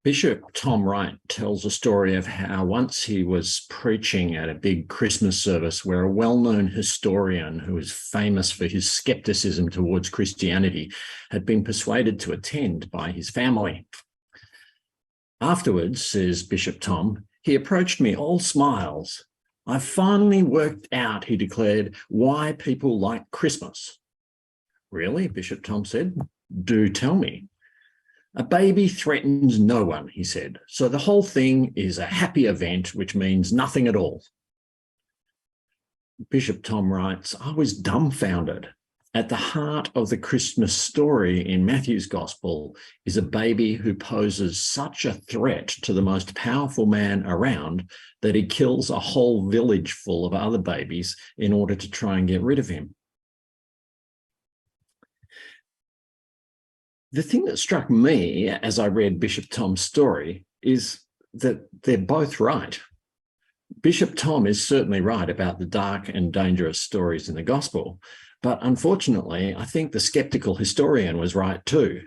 Bishop Tom Wright tells a story of how once he was preaching at a big Christmas service where a well-known historian who is famous for his skepticism towards Christianity had been persuaded to attend by his family. Afterwards, says Bishop Tom, he approached me all smiles. "I finally worked out," he declared, "why people like Christmas." "Really?" Bishop Tom said. "Do tell me." "A baby threatens no one," he said, "so the whole thing is a happy event, which means nothing at all." Bishop Tom writes, "I was dumbfounded. At the heart of the Christmas story in Matthew's Gospel is a baby who poses such a threat to the most powerful man around that he kills a whole village full of other babies in order to try and get rid of him." The thing that struck me as I read Bishop Tom's story is that they're both right. Bishop Tom is certainly right about the dark and dangerous stories in the Gospel, but unfortunately, I think the skeptical historian was right too.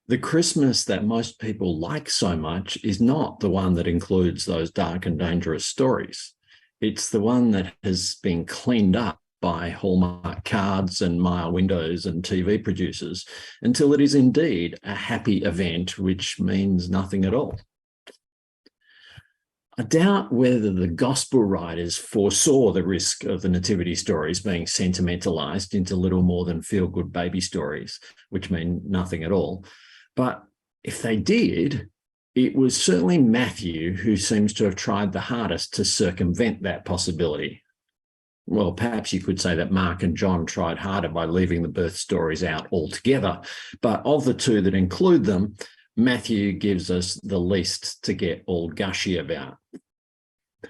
The Christmas that most people like so much is not the one that includes those dark and dangerous stories. It's the one that has been cleaned up by Hallmark cards and Maya windows and TV producers until it is indeed a happy event, which means nothing at all. I doubt whether the gospel writers foresaw the risk of the nativity stories being sentimentalized into little more than feel-good baby stories, which mean nothing at all. But if they did, it was certainly Matthew who seems to have tried the hardest to circumvent that possibility. Well, perhaps you could say that Mark and John tried harder by leaving the birth stories out altogether, but of the two that include them, Matthew gives us the least to get all gushy about.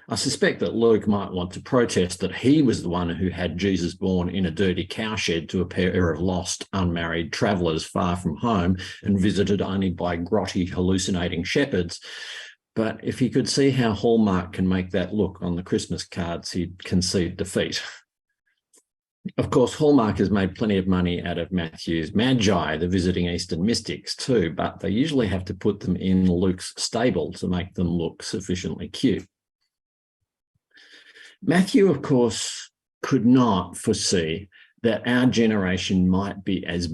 I suspect that Luke might want to protest that he was the one who had Jesus born in a dirty cowshed to a pair of lost, unmarried travellers far from home and visited only by grotty, hallucinating shepherds. But if he could see how Hallmark can make that look on the Christmas cards, he'd concede defeat. Of course, Hallmark has made plenty of money out of Matthew's Magi, the visiting Eastern mystics, too, but they usually have to put them in Luke's stable to make them look sufficiently cute. Matthew, of course, could not foresee that our generation might be as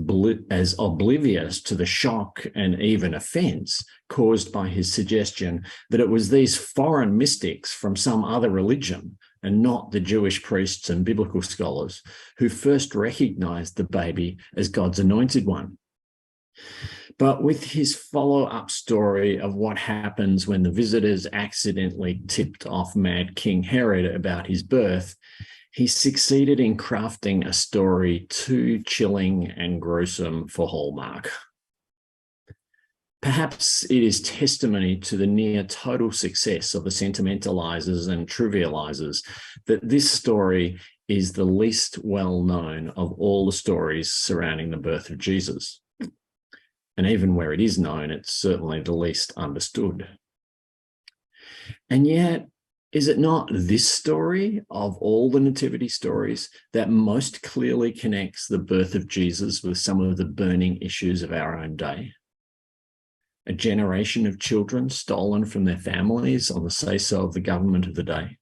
oblivious to the shock and even offence caused by his suggestion that it was these foreign mystics from some other religion and not the Jewish priests and biblical scholars who first recognised the baby as God's anointed one. But with his follow-up story of what happens when the visitors accidentally tipped off Mad King Herod about his birth, he succeeded in crafting a story too chilling and gruesome for Hallmark. Perhaps it is testimony to the near total success of the sentimentalizers and trivializers that this story is the least well-known of all the stories surrounding the birth of Jesus. And even where it is known, it's certainly the least understood. And yet, is it not this story of all the nativity stories that most clearly connects the birth of Jesus with some of the burning issues of our own day? A generation of children stolen from their families on the say-so of the government of the day.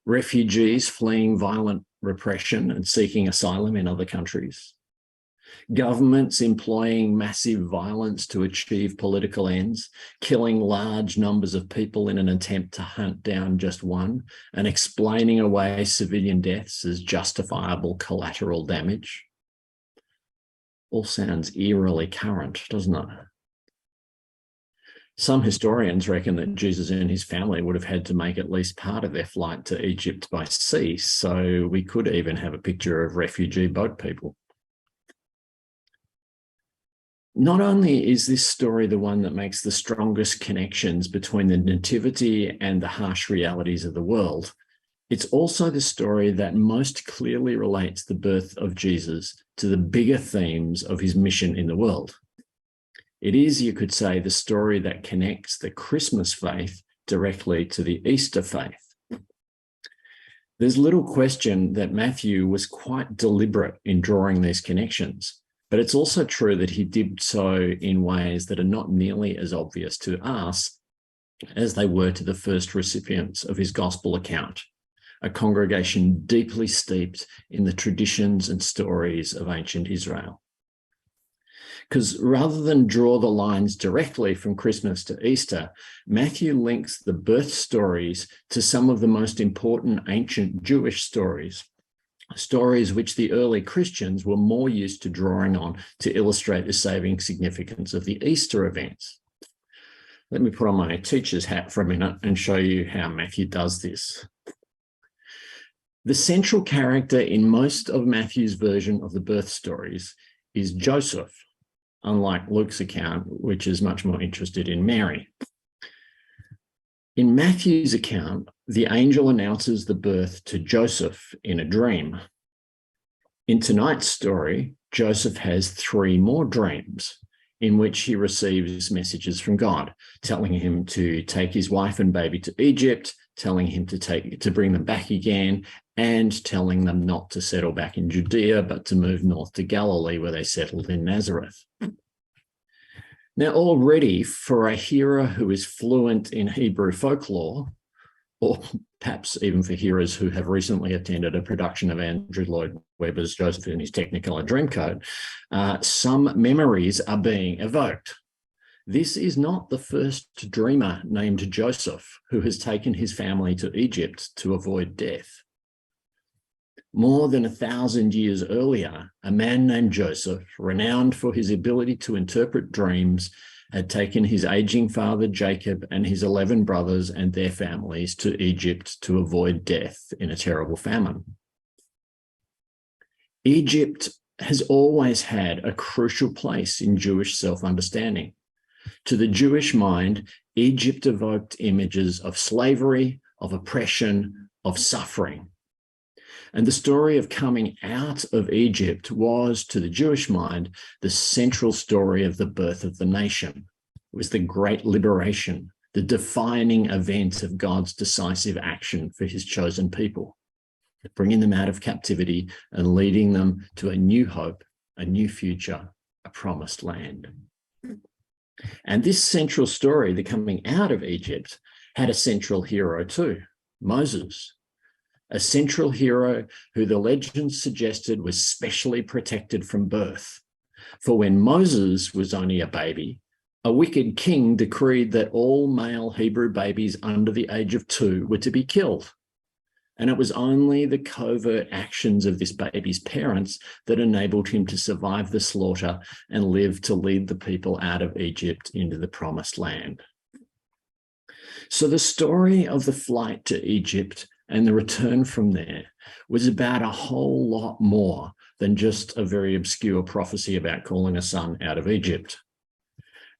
Refugees fleeing violent repression and seeking asylum in other countries. Governments employing massive violence to achieve political ends, killing large numbers of people in an attempt to hunt down just one, and explaining away civilian deaths as justifiable collateral damage. All sounds eerily current, doesn't it? Some historians reckon that Jesus and his family would have had to make at least part of their flight to Egypt by sea, so we could even have a picture of refugee boat people. Not only is this story the one that makes the strongest connections between the nativity and the harsh realities of the world, it's also the story that most clearly relates the birth of Jesus to the bigger themes of his mission in the world. It is, you could say, the story that connects the Christmas faith directly to the Easter faith. There's little question that Matthew was quite deliberate in drawing these connections. But it's also true that he did so in ways that are not nearly as obvious to us as they were to the first recipients of his gospel account, a congregation deeply steeped in the traditions and stories of ancient Israel. Because rather than draw the lines directly from Christmas to Easter, Matthew links the birth stories to some of the most important ancient Jewish stories, stories which the early Christians were more used to drawing on to illustrate the saving significance of the Easter events. Let me put on my teacher's hat for a minute and show you how Matthew does this. The central character in most of Matthew's version of the birth stories is Joseph, unlike Luke's account, which is much more interested in Mary. In Matthew's account, the angel announces the birth to Joseph in a dream. In tonight's story, Joseph has 3 more dreams in which he receives messages from God, telling him to take his wife and baby to Egypt, telling him to bring them back again, and telling them not to settle back in Judea, but to move north to Galilee, where they settled in Nazareth. Now, already for a hero who is fluent in Hebrew folklore, or perhaps even for heroes who have recently attended a production of Andrew Lloyd Webber's Joseph and His Technicolor Dreamcoat, some memories are being evoked. This is not the first dreamer named Joseph who has taken his family to Egypt to avoid death. More than 1,000 years earlier, a man named Joseph, renowned for his ability to interpret dreams, had taken his aging father Jacob and his 11 brothers and their families to Egypt to avoid death in a terrible famine. Egypt has always had a crucial place in Jewish self-understanding. To the Jewish mind, Egypt evoked images of slavery, of oppression, of suffering. And the story of coming out of Egypt was, to the Jewish mind, the central story of the birth of the nation. It was the great liberation, the defining event of God's decisive action for his chosen people, bringing them out of captivity and leading them to a new hope, a new future, a promised land. And this central story, the coming out of Egypt, had a central hero too, Moses. A central hero who the legends suggested was specially protected from birth. For when Moses was only a baby, a wicked king decreed that all male Hebrew babies under the age of 2 were to be killed. And it was only the covert actions of this baby's parents that enabled him to survive the slaughter and live to lead the people out of Egypt into the promised land. So the story of the flight to Egypt and the return from there was about a whole lot more than just a very obscure prophecy about calling a son out of Egypt.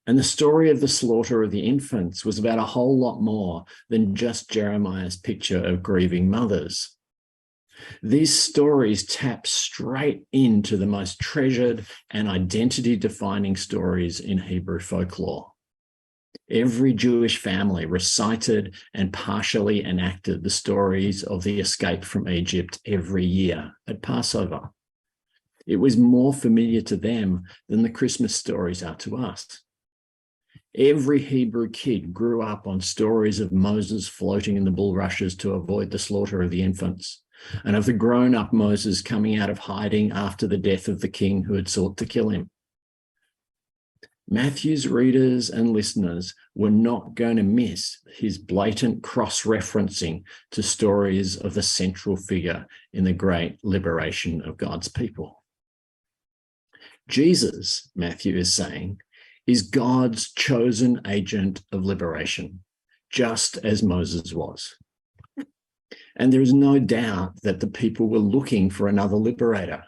And the story of the slaughter of the infants was about a whole lot more than just Jeremiah's picture of grieving mothers. These stories tap straight into the most treasured and identity-defining stories in Hebrew folklore. Every Jewish family recited and partially enacted the stories of the escape from Egypt every year at Passover. It was more familiar to them than the Christmas stories are to us. Every Hebrew kid grew up on stories of Moses floating in the bulrushes to avoid the slaughter of the infants, and of the grown-up Moses coming out of hiding after the death of the king who had sought to kill him. Matthew's readers and listeners were not going to miss his blatant cross-referencing to stories of the central figure in the great liberation of God's people. Jesus, Matthew is saying, is God's chosen agent of liberation, just as Moses was. And there is no doubt that the people were looking for another liberator.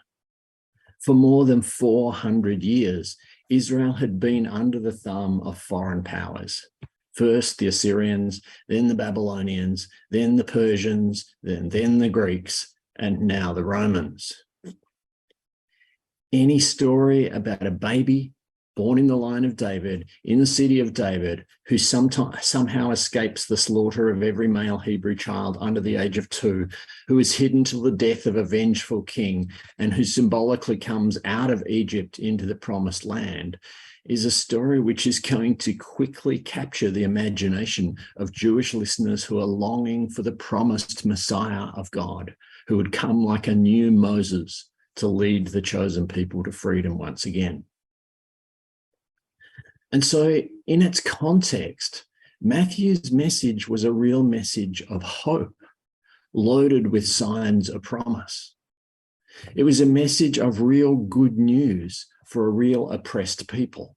For more than 400 years, Israel had been under the thumb of foreign powers. First the Assyrians, then the Babylonians, then the Persians, then the Greeks, and now the Romans. Any story about a baby born in the line of David, in the city of David, who somehow escapes the slaughter of every male Hebrew child under the age of 2, who is hidden till the death of a vengeful king, and who symbolically comes out of Egypt into the promised land, is a story which is going to quickly capture the imagination of Jewish listeners who are longing for the promised Messiah of God, who would come like a new Moses to lead the chosen people to freedom once again. And so in its context, Matthew's message was a real message of hope, loaded with signs of promise. It was a message of real good news for a real oppressed people.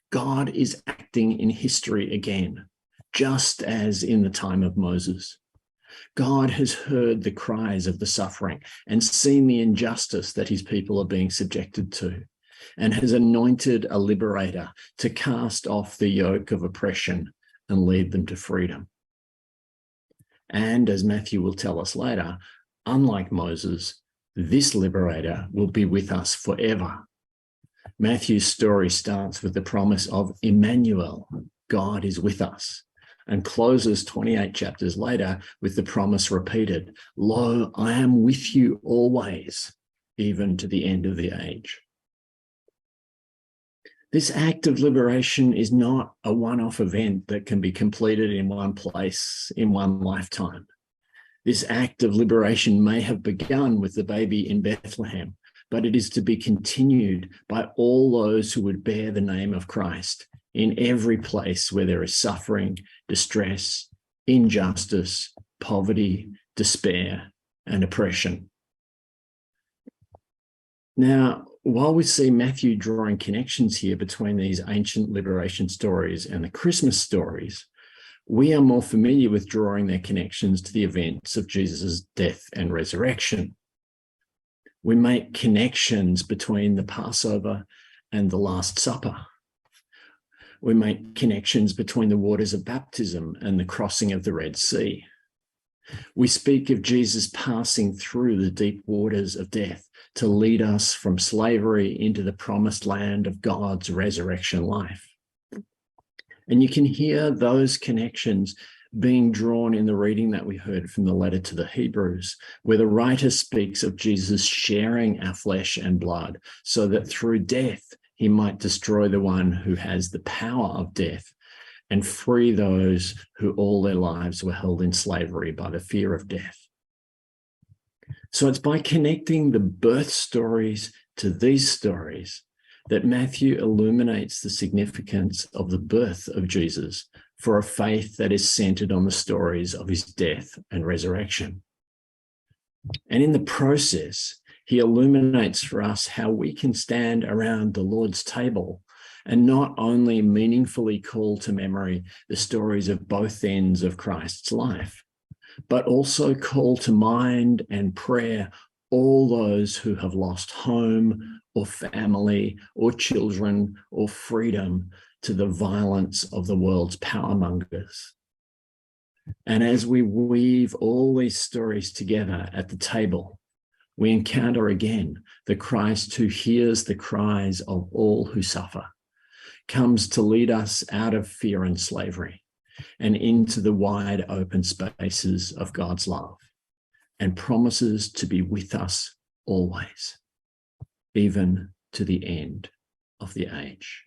God is acting in history again, just as in the time of Moses. God has heard the cries of the suffering and seen the injustice that his people are being subjected to, and has anointed a liberator to cast off the yoke of oppression and lead them to freedom. And as Matthew will tell us later, unlike Moses, this liberator will be with us forever. Matthew's story starts with the promise of Emmanuel, God is with us, and closes 28 chapters later with the promise repeated, lo, I am with you always, even to the end of the age. This act of liberation is not a one-off event that can be completed in one place in one lifetime. This act of liberation may have begun with the baby in Bethlehem, but it is to be continued by all those who would bear the name of Christ in every place where there is suffering, distress, injustice, poverty, despair, and oppression. Now, while we see Matthew drawing connections here between these ancient liberation stories and the Christmas stories, we are more familiar with drawing their connections to the events of Jesus' death and resurrection. We make connections between the Passover and the Last Supper. We make connections between the waters of baptism and the crossing of the Red Sea. We speak of Jesus passing through the deep waters of death to lead us from slavery into the promised land of God's resurrection life. And you can hear those connections being drawn in the reading that we heard from the letter to the Hebrews, where the writer speaks of Jesus sharing our flesh and blood so that through death, he might destroy the one who has the power of death and free those who all their lives were held in slavery by the fear of death. So it's by connecting the birth stories to these stories that Matthew illuminates the significance of the birth of Jesus for a faith that is centered on the stories of his death and resurrection. And in the process, he illuminates for us how we can stand around the Lord's table and not only meaningfully call to memory the stories of both ends of Christ's life, but also call to mind and prayer all those who have lost home or family or children or freedom to the violence of the world's powermongers. And as we weave all these stories together at the table, we encounter again the Christ who hears the cries of all who suffer, comes to lead us out of fear and slavery and into the wide open spaces of God's love, and promises to be with us always, even to the end of the age.